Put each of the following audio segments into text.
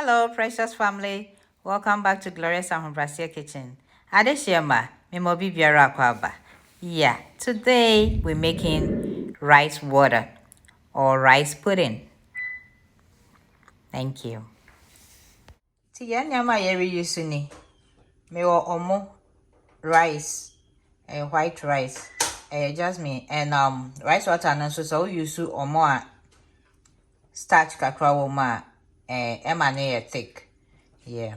Hello, precious family. Welcome back to Glorious and Brassier Kitchen. Adeshema, Mimobi Biara Kwaba. Yeah, today we're making rice water or rice pudding. Thank you. Tia nyama yeri yusuni. Mewo omo rice, white rice, jasmine and rice water and so use omo starch kakra woma emane thick. Yeah.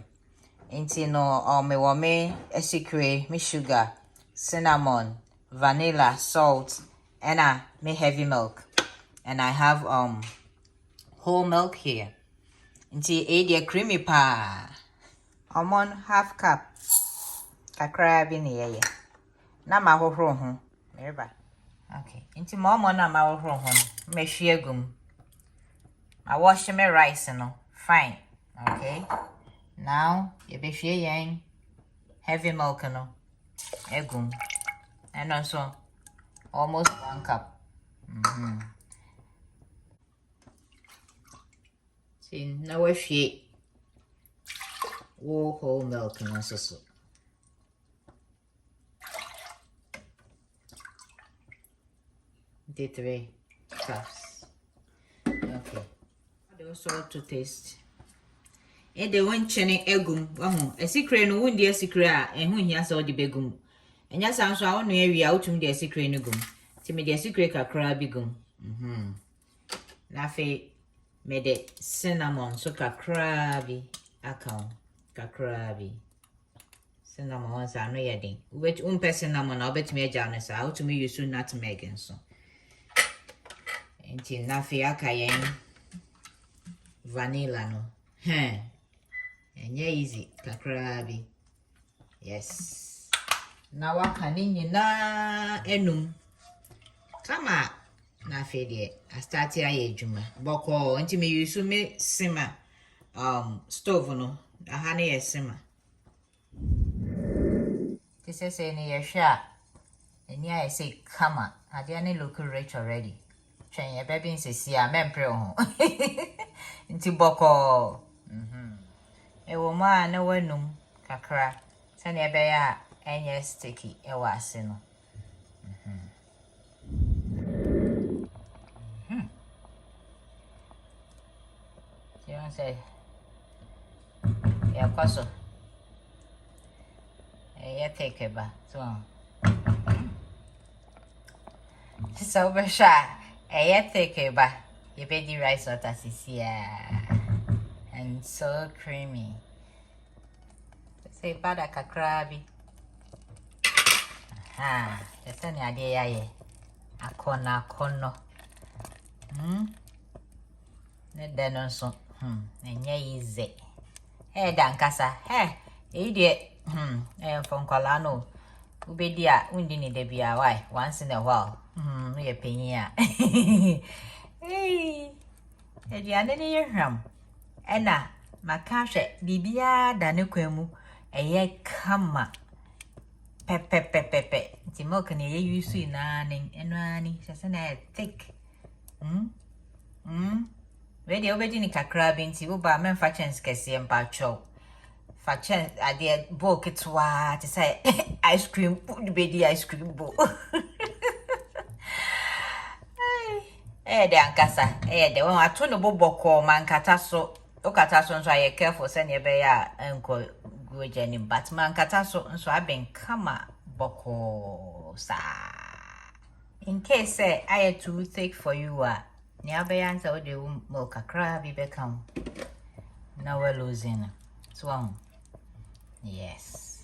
Inti no me wame esikre, me sugar, cinnamon, vanilla, salt, and me heavy milk. And I have whole milk here. Inti a creamy pa. On half cup. Kakra bi ne ye. Na ma hohoro ho. Mereba. Okay. Inti mo na ma hohoro ho. Me hwie gum. I wash my rice no. Fine. Okay. Now, you be yang heavy milk no. Egum. And also almost 1 cup. See, now we shake whole milk no so. The 3 cups. Okay. Also to taste. The one chene egum, a secret no wound dear secret, and when he has all the begum. And yes, I'm so I want area out to the secret no gum. Timmy the secret a crabby gum. Nafe made it cinnamon, so crabby account, crabby. Cinnamon once I know your ding. Which cinnamon, I'll bet me a janus out to me you soon not to make and so. Until Nafe akayen vanilla no. And yeah, easy, kakrabi. Yes. Now what can na enum. Kama na fede. I start here juma. Boko until me use me simmer stove no. A honey simmer. This is any shot. And yeah, I say kama. I didn't look rich already. Train your baby in see a mempreo. Into boko. Ewo ma na wanum kakra sane ebe ya enye sticky ewa ase no you say ya kwaso ya take ba so be sha ya take ba you be the rice water sisia and so creamy. Say bada kakrabi. That's an idea ye. Akona kono. Then also, and ye easy. Hey, dankasa, hey, idiot, from Colano. Ubedia, undini de be away once in a while. Ye pinia. Hey, Ediana, Ena, makashe, bibia, danuquemu, a ye kama. Pepe. Timoka ne ye use in nanning and running, sasana thick. Ready already in crabbing, see what by men fetching scarcely and pacho. Fetching, I did book it to say ice cream, put the ice cream bowl. The ankasa, the one I told the bobo man catasso. Okataso so I careful send your bear uncle Jenny, but man cataso so I've been kama boko sa. In case I had too thick for you near by answer the milk a crabby become. Now we're losing. Swung. Yes.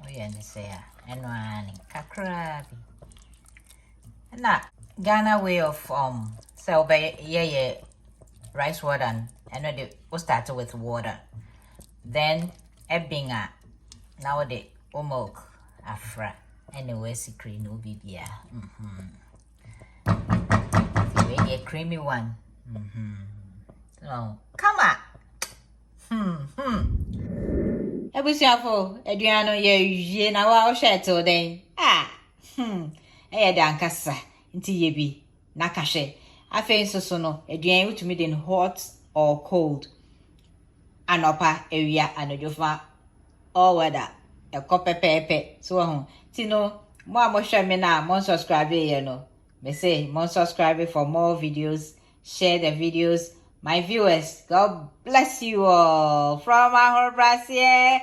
Oh yeah, say and running crabby. And that Ghana way of sell by yeah rice water and we started with water. Then ebinga now the milk afra anyway secret no bibia. A creamy one. So come on. Ebusiafo Adriano ye na wa share to den. Dankasa nti ye bi na kahwe. Afen so no aduan wutumi den hot or cold anopa area anojofa all weather a copper pepe so tino more share me now more subscribe me say more subscribe for more videos, share the videos. My viewers, God bless you all from our Brazil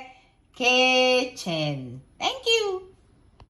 kitchen. Thank you.